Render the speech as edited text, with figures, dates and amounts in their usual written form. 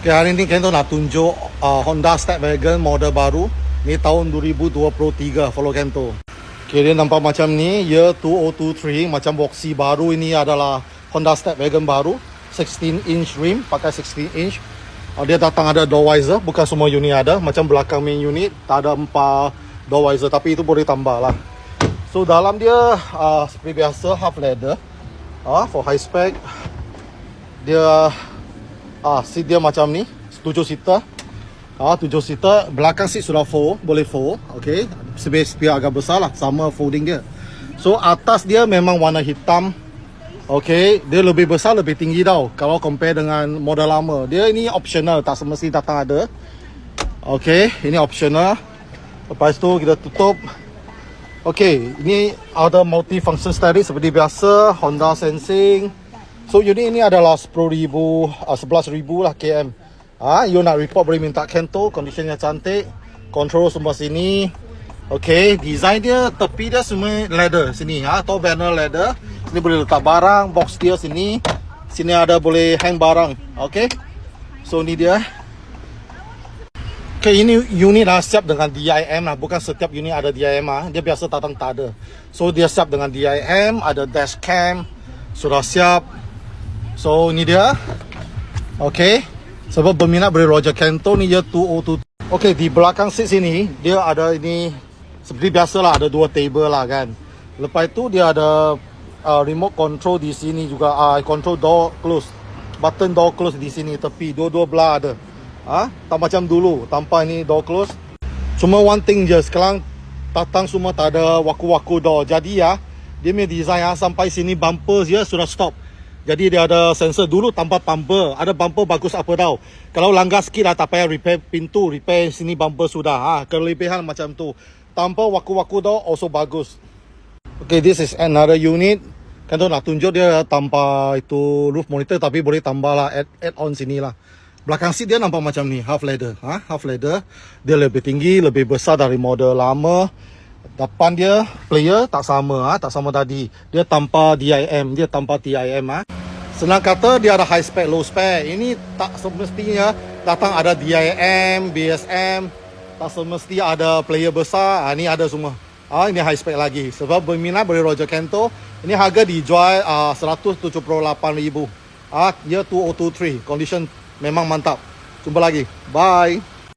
Okay, hari ni Kento nak tunjuk Honda Stepwagon model baru. Ni tahun 2023, follow Kento. Okay, dia nampak macam ni, year 2023, macam boxy baru. Ini adalah Honda Stepwagon baru, 16 inch rim, pakai 16 inch. Dia datang ada door wiser, bukan semua unit ada. Macam belakang main unit, tak ada 4 door wiser, tapi itu boleh tambah lah. So dalam dia seperti biasa half leather, for high spec. Dia seat dia macam ni, 7 seater. 7 seater, belakang seat sudah fold, boleh fold. Okay, space dia agak besar lah, sama folding dia. So atas dia memang warna hitam. Okay, dia lebih besar, lebih tinggi tau kalau compare dengan model lama. Dia ini optional, tak semesti datang ada. Okay, ini optional. Lepas tu kita tutup. Okay, ini ada multi-function steering seperti biasa, Honda Sensing. So unit ini adalah 11,000 lah km. You nak report boleh minta Kento, conditionnya cantik. Control semua sini. Okay, design dia, tepi dia semua leather sini. Top panel leather. Sini boleh letak barang, box dia sini. Sini ada boleh hang barang. Okay, so ni dia. Okay, ini unit dah siap dengan DIM lah. Bukan setiap unit ada DIM lah. Dia biasa datang tak ada. So dia siap dengan DIM, ada dash cam, sudah siap. So ini dia. Okay, sebab berminat boleh Roger Kento ni dia 202. Okay, di belakang seat sini dia ada ini seperti biasa lah, ada 2 table lah kan. Lepas tu dia ada remote control di sini juga. Control door close, button door close di sini tepi, dua-dua belah ada. Tak macam dulu tanpa ini door close. Cuma one thing je, sekarang datang semua tak ada waku-waku door. Jadi dia punya design sampai sini bumper dia sudah stop. Jadi dia ada sensor dulu tanpa bumper. Ada bumper bagus apa tau, kalau langgar sikit tak payah repair pintu, repair sini bumper sudah. Kelebihan macam tu. Tanpa waku-waku door also bagus. Okay, this is another unit. Kan tu nak tunjuk dia tanpa itu roof monitor, tapi boleh tambah lah, add on sini lah. Belakang seat dia nampak macam ni, half leather. Half leather. Dia lebih tinggi, lebih besar dari model lama. Depan dia player tak sama, tak sama tadi. Dia tanpa DIM, dia tanpa TIM. Senang kata dia ada high spec, low spec. Ini tak semestinya datang ada DIM, BSM. Tak semesti ada player besar. Ini ada semua. Ini high spec lagi. Sebab berminat boleh Roger Kento. Ini harga dijual 178,000. Year 2023. Condition memang mantap. Jumpa lagi. Bye.